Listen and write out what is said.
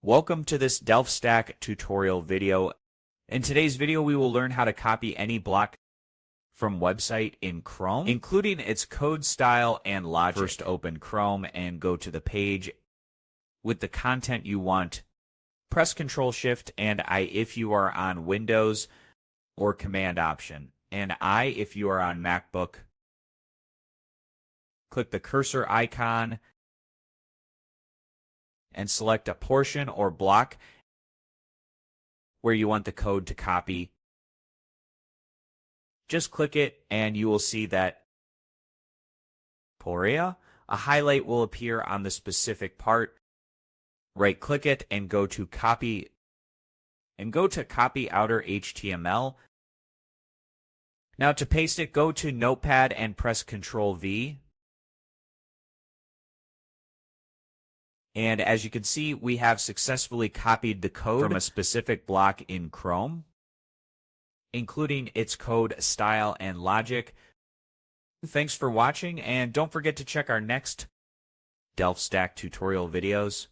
Welcome to this DelftStack tutorial video. In today's video, we will learn how to copy any block from website in Chrome, including its code style and logic. First, open Chrome and go to the page with the content you want. Press Ctrl Shift and I if you are on Windows, or Command Option, and I if you are on MacBook. Click the cursor icon and select a portion or block where you want the code to copy. Just click it and you will see that area. A highlight will appear on the specific part. Right-click it and go to Copy Outer HTML. Now to paste it, go to Notepad and press Ctrl V. And as you can see, we have successfully copied the code from a specific block in Chrome, including its code, style, and logic. Thanks for watching, and don't forget to check our next DelftStack tutorial videos.